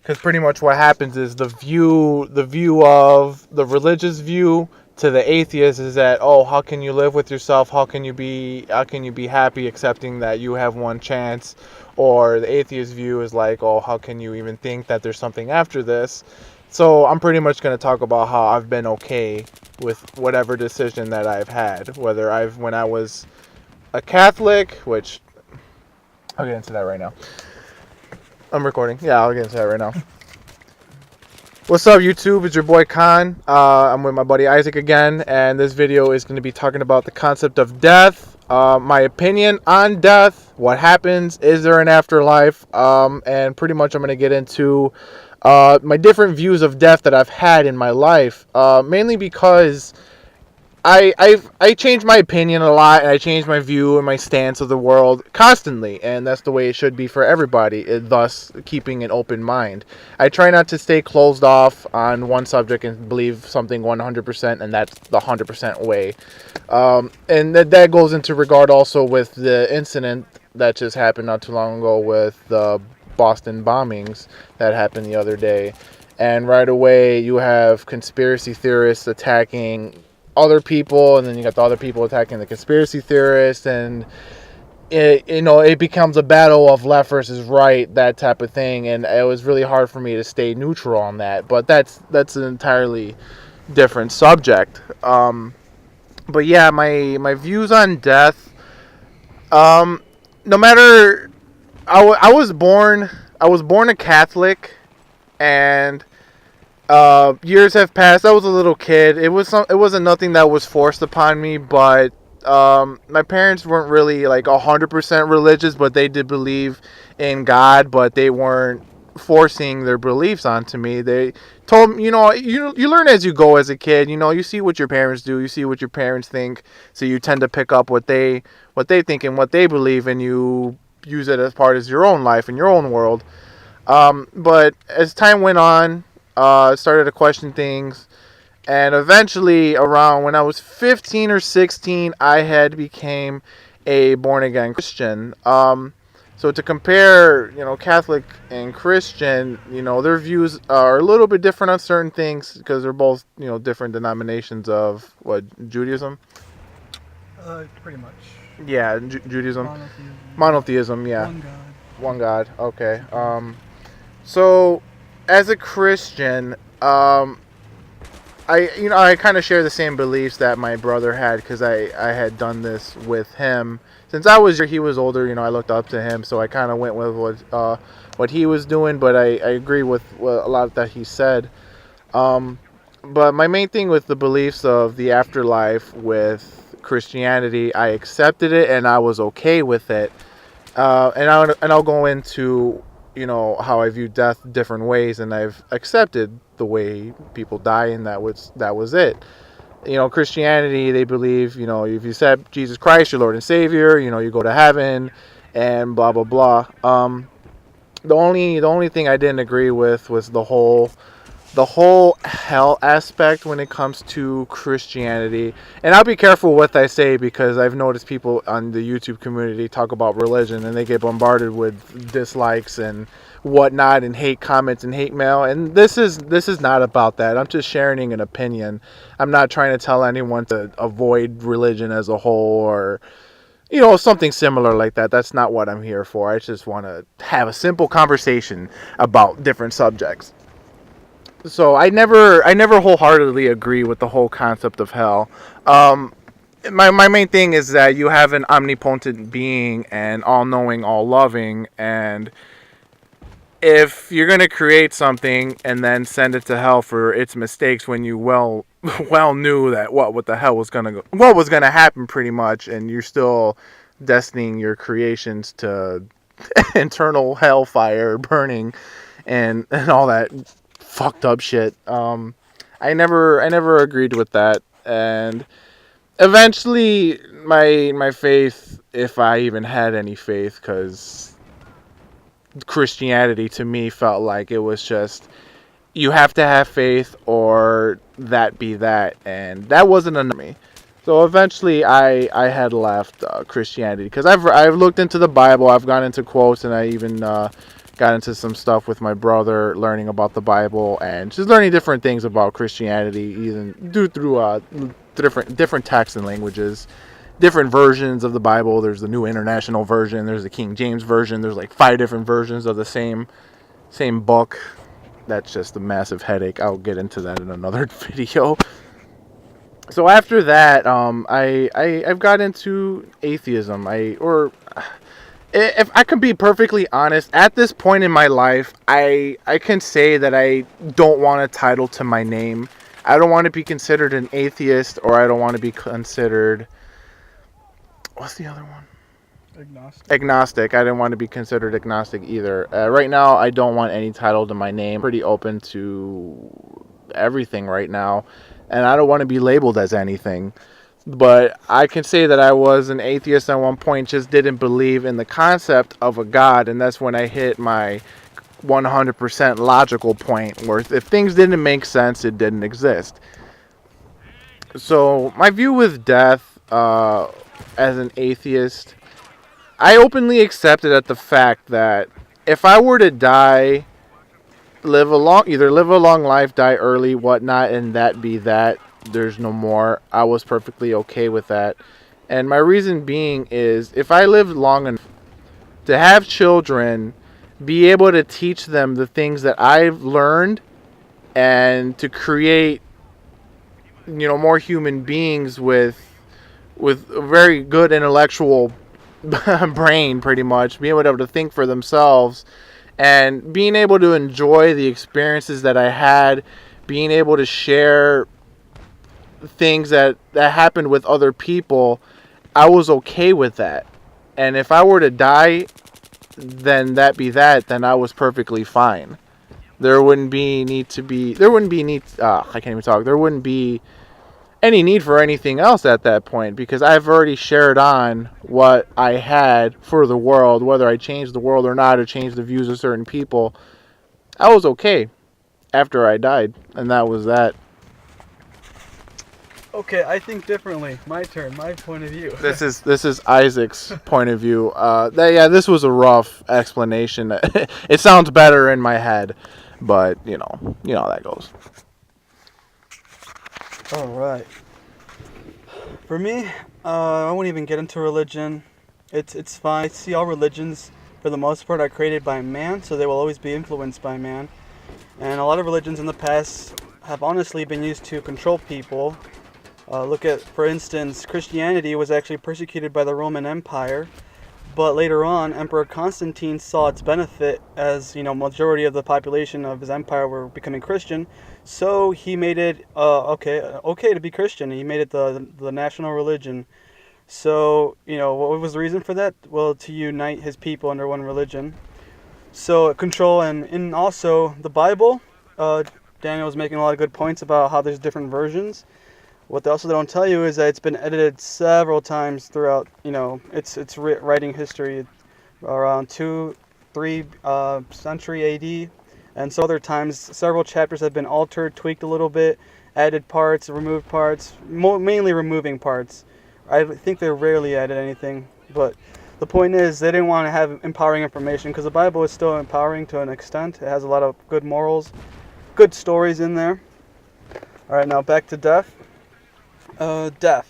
Because pretty much what happens is the view of the religious view to the atheist is that, oh, how can you live with yourself? How can you be happy accepting that you have one chance? Or the atheist view is like, oh, how can you even think that there's something after this? So I'm pretty much going to talk about how I've been okay with whatever decision that I've had, whether when I was a Catholic, which I'll get into that right now. I'm recording. Yeah, I'll get into that right now. What's up, YouTube? It's your boy Khan. I'm with my buddy Isaac again, and this video is going to be talking about the concept of death, my opinion on death, what happens, is there an afterlife, and pretty much I'm going to get into my different views of death that I've had in my life, mainly because I changed my opinion a lot, and I changed my view and my stance of the world constantly, and that's the way it should be for everybody, thus keeping an open mind. I try not to stay closed off on one subject and believe something 100%, and that's the 100% way. And that goes into regard also with the incident that just happened not too long ago with the Boston bombings that happened the other day. And right away, you have conspiracy theorists attacking other people, and then you got the other people attacking the conspiracy theorists, and it becomes a battle of left versus right, that type of thing. And it was really hard for me to stay neutral on that, but that's an entirely different subject. But yeah, my views on death, no matter, I was born a Catholic, and years have passed. I was a little kid. It wasn't nothing that was forced upon me, but my parents weren't really like 100% religious, but they did believe in God, but they weren't forcing their beliefs onto me. They told me, you learn as you go as a kid. You see what your parents do, you see what your parents think, so you tend to pick up what they think and what they believe, and you use it as part of your own life and your own world. But as time went on, started to question things, and eventually around when I was 15 or 16, I had became a born-again Christian. So to compare, Catholic and Christian, their views are a little bit different on certain things, because they're both, different denominations of, Judaism? Pretty much. Yeah, Judaism. Monotheism, yeah. One God, okay. So as a Christian, I kind of share the same beliefs that my brother had, because I had done this with him. Since I was he was older, I looked up to him, so I kind of went with what he was doing, but I agree with a lot that he said. But my main thing with the beliefs of the afterlife with Christianity, I accepted it, and I was okay with it. And I'll go into how I view death different ways, and I've accepted the way people die, and that was it. Christianity, they believe, if you accept Jesus Christ, your Lord and Savior, you go to heaven, and blah blah blah. The only thing I didn't agree with was the whole hell aspect when it comes to Christianity. And I'll be careful what I say, because I've noticed people on the YouTube community talk about religion, and they get bombarded with dislikes and whatnot, and hate comments and hate mail. And this is not about that. I'm just sharing an opinion. I'm not trying to tell anyone to avoid religion as a whole, or something similar like that. That's not what I'm here for. I just want to have a simple conversation about different subjects. So I never wholeheartedly agree with the whole concept of hell. My main thing is that you have an omnipotent being, and all-knowing, all-loving, and if you're going to create something and then send it to hell for its mistakes, when you well knew that what the hell was going to happen, pretty much, and you're still destining your creations to eternal hellfire burning and all that fucked up shit. I never agreed with that, and eventually my faith, if I even had any faith, because Christianity to me felt like it was just, you have to have faith or that be that, and that wasn't enough for me. So eventually I had left Christianity, because I've looked into the Bible, I've gone into quotes, and I even got into some stuff with my brother, learning about the Bible and just learning different things about Christianity, even through different texts and languages, different versions of the Bible. There's the New International Version, there's the King James Version, there's like 5 different versions of the same book. That's just a massive headache. I'll get into that in another video. So after that, I've got into atheism. If I can be perfectly honest, at this point in my life, I can say that I don't want a title to my name. I don't want to be considered an atheist, or I don't want to be considered, what's the other one? Agnostic. I didn't want to be considered agnostic either. Right now, I don't want any title to my name. I'm pretty open to everything right now, and I don't want to be labeled as anything. But I can say that I was an atheist at one point, just didn't believe in the concept of a God, and that's when I hit my 100% logical point, where if things didn't make sense, it didn't exist. So my view with death, as an atheist, I openly accepted at the fact that if I were to die, either live a long life, die early, whatnot, and that be that, there's no more, I was perfectly okay with that. And my reason being is, if I lived long enough to have children, be able to teach them the things that I've learned, and to create, more human beings with a very good intellectual brain, pretty much, being able to think for themselves, and being able to enjoy the experiences that I had, being able to share things that happened with other people, I was okay with that. And if I were to die, then that be that, then I was perfectly fine. There wouldn't be any need for anything else at that point, because I've already shared on what I had for the world. Whether I changed the world or not, or changed the views of certain people, I was okay after I died, and that was that. Okay, I think differently. My turn, my point of view. This is Isaac's point of view. This was a rough explanation. It sounds better in my head, but you know how that goes. All right. For me, I won't even get into religion. It's fine. I see all religions, for the most part, are created by man, so they will always be influenced by man. And a lot of religions in the past have honestly been used to control people. Look at, for instance, Christianity was actually persecuted by the Roman Empire, but later on, Emperor Constantine saw its benefit, as majority of the population of his empire were becoming Christian. So he made it okay to be Christian. He made it the national religion. So what was the reason for that? Well, to unite his people under one religion. So control, and also the Bible. Daniel was making a lot of good points about how there's different versions. What they don't tell you is that it's been edited several times throughout, its writing history, around 2-3 century AD, and so other times several chapters have been altered, tweaked a little bit, added parts, removed parts, mainly removing parts. I think they rarely added anything, but the point is they didn't want to have empowering information, because the Bible is still empowering to an extent. It has a lot of good morals, good stories in there. All right, now back to death. Death.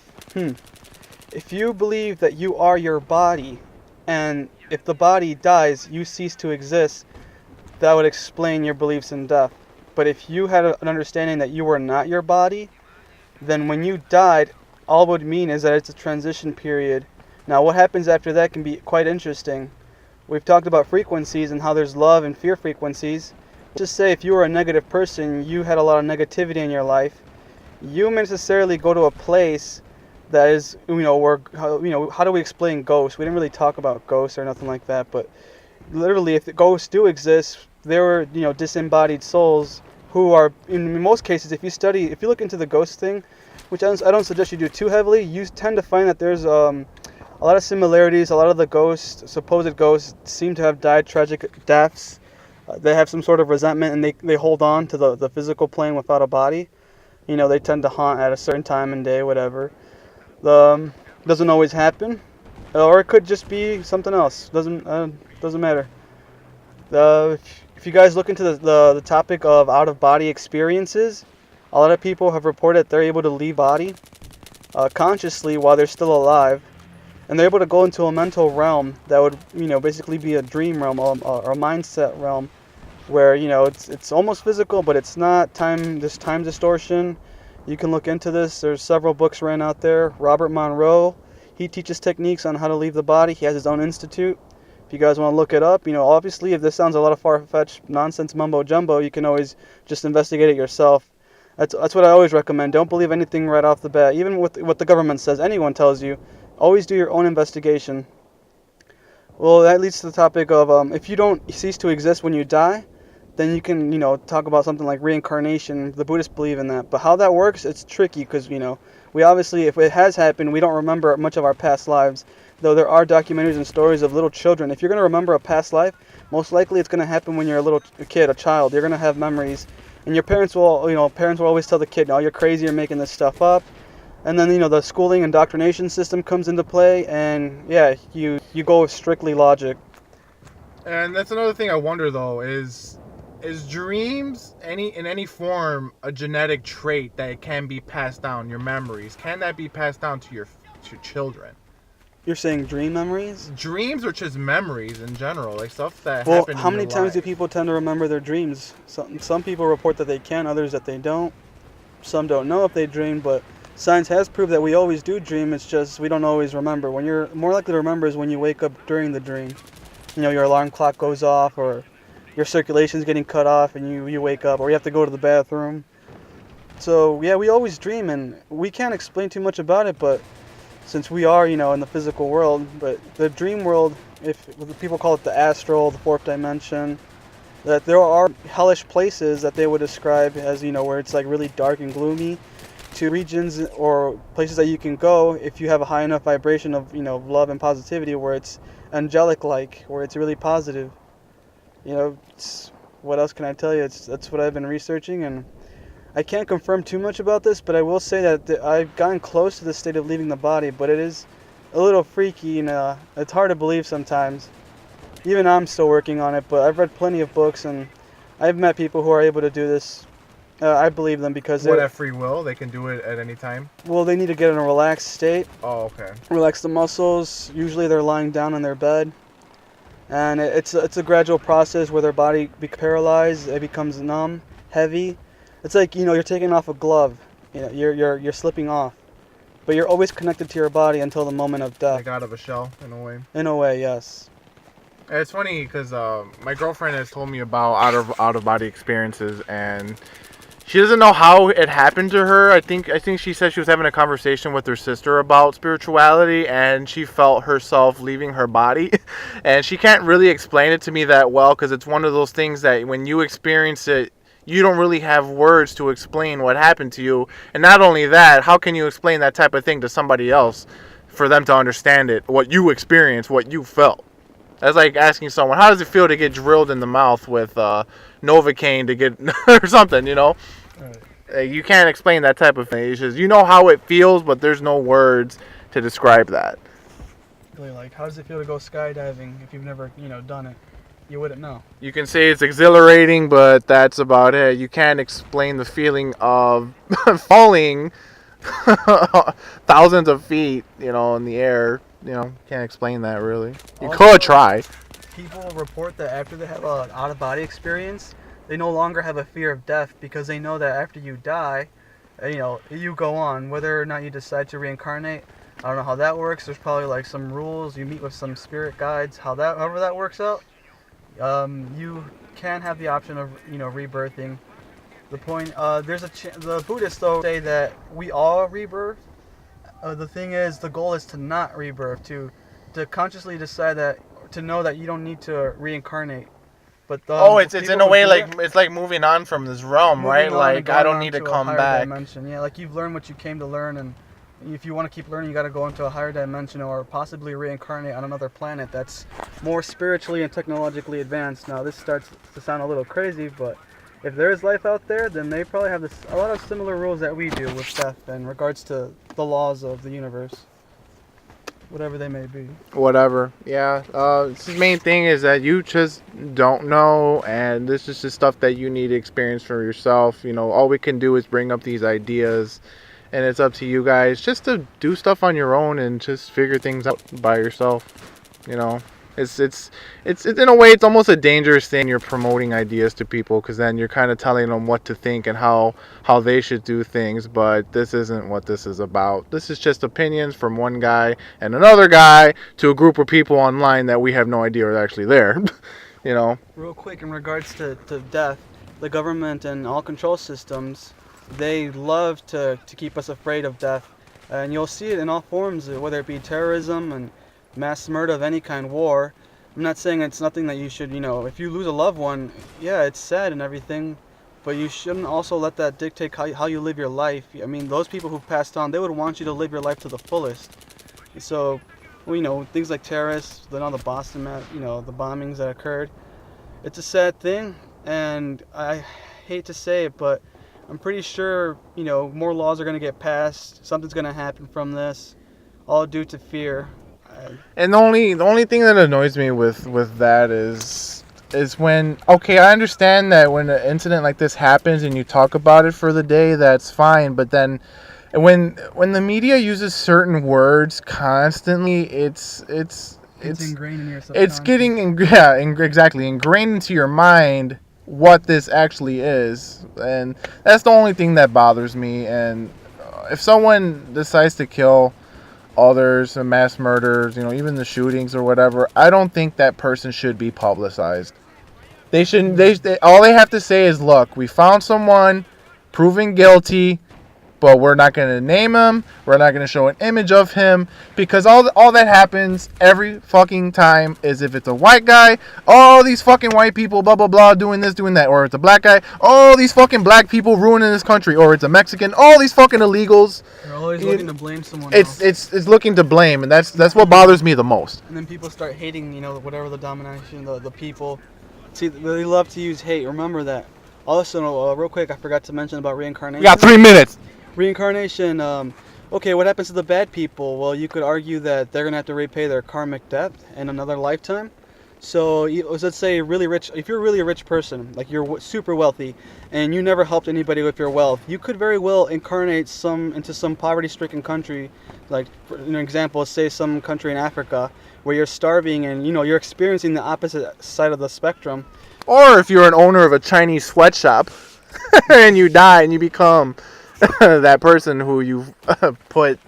If you believe that you are your body, and if the body dies, you cease to exist, that would explain your beliefs in death. But if you had an understanding that you were not your body, then when you died, all it would mean is that it's a transition period. Now, what happens after that can be quite interesting. We've talked about frequencies and how there's love and fear frequencies. Just say if you were a negative person, you had a lot of negativity in your life, you may necessarily go to a place that is, where, how do we explain ghosts? We didn't really talk about ghosts or nothing like that, but literally, if the ghosts do exist, there were, disembodied souls who are, in most cases, if you look into the ghost thing, which I don't suggest you do too heavily, you tend to find that there's a lot of similarities. A lot of the supposed ghosts, seem to have died tragic deaths. They have some sort of resentment, and they hold on to the physical plane without a body. They tend to haunt at a certain time and day, whatever. Doesn't always happen, or it could just be something else. Doesn't matter. If you guys look into the topic of out-of-body experiences, a lot of people have reported they're able to leave body consciously while they're still alive, and they're able to go into a mental realm that would, basically be a dream realm or a mindset realm, where it's almost physical, but it's not. There's time distortion. You can look into this. There's several books ran out there. Robert Monroe, he teaches techniques on how to leave the body. He has his own institute. If you guys want to look it up, obviously if this sounds a lot of far-fetched nonsense mumbo jumbo, you can always just investigate it yourself. That's what I always recommend. Don't believe anything right off the bat, even with what the government says, anyone tells you. Always do your own investigation. Well, that leads to the topic of if you don't cease to exist when you die, then you can, talk about something like reincarnation. The Buddhists believe in that. But how that works, it's tricky because, we obviously, if it has happened, we don't remember much of our past lives. Though there are documentaries and stories of little children. If you're going to remember a past life, most likely it's going to happen when you're a kid, a child. You're going to have memories. And your parents will, parents will always tell the kid, no, you're crazy, you're making this stuff up. And then, the schooling indoctrination system comes into play. And, yeah, you go with strictly logic. And that's another thing I wonder, though, is dreams in any form a genetic trait that can be passed down? Your memories, can that be passed down to your children? You're saying dream memories? Dreams or just memories in general, like stuff that happened. Well, how many times do people tend to remember their dreams? Some people report that they can, others that they don't. Some don't know if they dream, but science has proved that we always do dream. It's just we don't always remember. When you're more likely to remember is when you wake up during the dream. Your alarm clock goes off, or your circulation's getting cut off and you wake up, or you have to go to the bathroom. So yeah, we always dream, and we can't explain too much about it, but since we are, in the physical world, but the dream world, if people call it the astral, the fourth dimension, that there are hellish places that they would describe as, where it's like really dark and gloomy, to regions or places that you can go if you have a high enough vibration of, love and positivity, where it's angelic-like, where it's really positive. What else can I tell you? That's what I've been researching, and I can't confirm too much about this, but I will say that I've gotten close to the state of leaving the body, but it is a little freaky, and it's hard to believe sometimes. Even I'm still working on it, but I've read plenty of books, and I've met people who are able to do this. I believe them because they have free will. They can do it at any time. Well, they need to get in a relaxed state. Oh, okay. Relax the muscles. Usually they're lying down in their bed. And it's a gradual process where their body becomes paralyzed, it becomes numb, heavy. It's like, you're taking off a glove. You're slipping off. But you're always connected to your body until the moment of death. Like out of a shell, in a way. In a way, yes. It's funny because my girlfriend has told me about out of body experiences, and she doesn't know how it happened to her. I think she said she was having a conversation with her sister about spirituality, and she felt herself leaving her body. And she can't really explain it to me that well, because it's one of those things that when you experience it, you don't really have words to explain what happened to you. And not only that, how can you explain that type of thing to somebody else for them to understand it, what you experienced, what you felt? That's like asking someone, how does it feel to get drilled in the mouth with Novocaine to get, or something, Right. You can't explain that type of thing. It's just, how it feels, but there's no words to describe that. Really, like, how does it feel to go skydiving if you've never, done it? You wouldn't know. You can say it's exhilarating, but that's about it. You can't explain the feeling of falling thousands of feet, in the air. Can't explain that really. You could try. People report that after they have an out-of-body experience, they no longer have a fear of death because they know that after you die, you go on. Whether or not you decide to reincarnate, I don't know how that works. There's probably like some rules. You meet with some spirit guides. However that works out, you can have the option of rebirthing. The point, the Buddhists though say that we all rebirth. The thing is, the goal is to not rebirth, to consciously decide that, to know that you don't need to reincarnate. But it's in a way like it's like moving on from this realm, right? Like I don't need to come back. Dimension. Yeah, like you've learned what you came to learn, and if you want to keep learning, you got to go into a higher dimension or possibly reincarnate on another planet that's more spiritually and technologically advanced. Now, this starts to sound a little crazy, but if there is life out there, then they probably have a lot of similar rules that we do with death in regards to the laws of the universe. whatever they may be. Whatever. Yeah. The main thing is that you just don't know, and this is just stuff that you need to experience for yourself. You know, all we can do is bring up these ideas, and it's up to you guys just to do stuff on your own and just figure things out by yourself. You know, it's in a way it's almost a dangerous thing. You're promoting ideas to people because then you're kind of telling them what to think and how they should do things. But this isn't what this is about. This is just opinions from one guy and another guy to a group of people online that we have no idea are actually there. You know. Real quick, in regards to death, the government and all control systems, they love to keep us afraid of death. And you'll see it in all forms, whether it be terrorism and mass murder of any kind, war. I'm not saying it's nothing that you should, if you lose a loved one, yeah, it's sad and everything, but you shouldn't also let that dictate how you live your life. I mean, those people who passed on, they would want you to live your life to the fullest. So, things like terrorists, the Boston, the bombings that occurred, it's a sad thing, and I hate to say it, but I'm pretty sure, more laws are going to get passed, something's going to happen from this, all due to fear. And the only thing that annoys me with that is when, okay, I understand that when an incident like this happens and you talk about it for the day, that's fine, but then when the media uses certain words constantly, it's ingrained in your subconscious. It's getting exactly ingrained into your mind what this actually is, and that's the only thing that bothers me. And if someone decides to kill others and mass murders, even the shootings or whatever, I don't think that person should be publicized. They shouldn't. All they have to say is, look, we found someone proven guilty, but we're not going to name him. We're not going to show an image of him, because all that happens every fucking time is if it's a white guy, all these fucking white people, blah, blah, blah, doing this, doing that. Or it's a black guy, all these fucking black people ruining this country. Or it's a Mexican, all these fucking illegals. They're always looking to blame someone else. It's looking to blame, and that's what bothers me the most. And then people start hating, whatever the domination, the people. See, they love to use hate. Remember that. Also, real quick, I forgot to mention about reincarnation. We got 3 minutes. Reincarnation, okay, what happens to the bad people? Well, you could argue that they're going to have to repay their karmic debt in another lifetime. So, let's say really rich, if you're really a rich person, like you're super wealthy, and you never helped anybody with your wealth, you could very well incarnate into some poverty-stricken country, like, for an example, say some country in Africa, where you're starving and, you're experiencing the opposite side of the spectrum. Or if you're an owner of a Chinese sweatshop, and you die and you become that person who you put,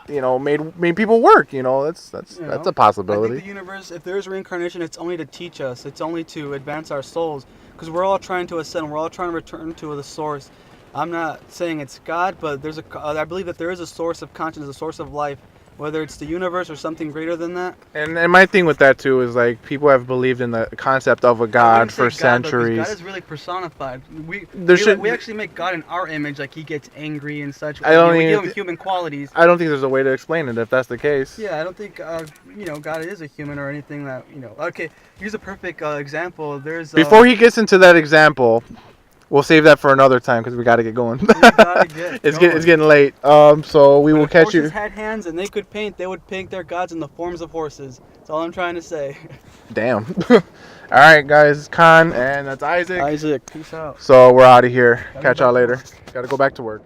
made people work. That's a possibility. I think the universe, if there is reincarnation, it's only to teach us. It's only to advance our souls, because we're all trying to ascend. We're all trying to return to the source. I'm not saying it's God, but I believe that there is a source of consciousness, a source of life, whether it's the universe or something greater than that. And my thing with that too is, like, people have believed in the concept of a God for centuries. God is really personified. We actually make God in our image, like he gets angry and such. We give him human qualities. I don't think there's a way to explain it if that's the case. Yeah, I don't think God is a human or anything that Okay, here's a perfect example. Before he gets into that example, we'll save that for another time because we got to get going. It's getting late. So we will catch you. If horses had hands and they could paint, they would paint their gods in the forms of horses. That's all I'm trying to say. Damn. All right, guys. Khan, and that's Isaac. Isaac, peace out. So we're out of here. Catch y'all later. Got to go back to work.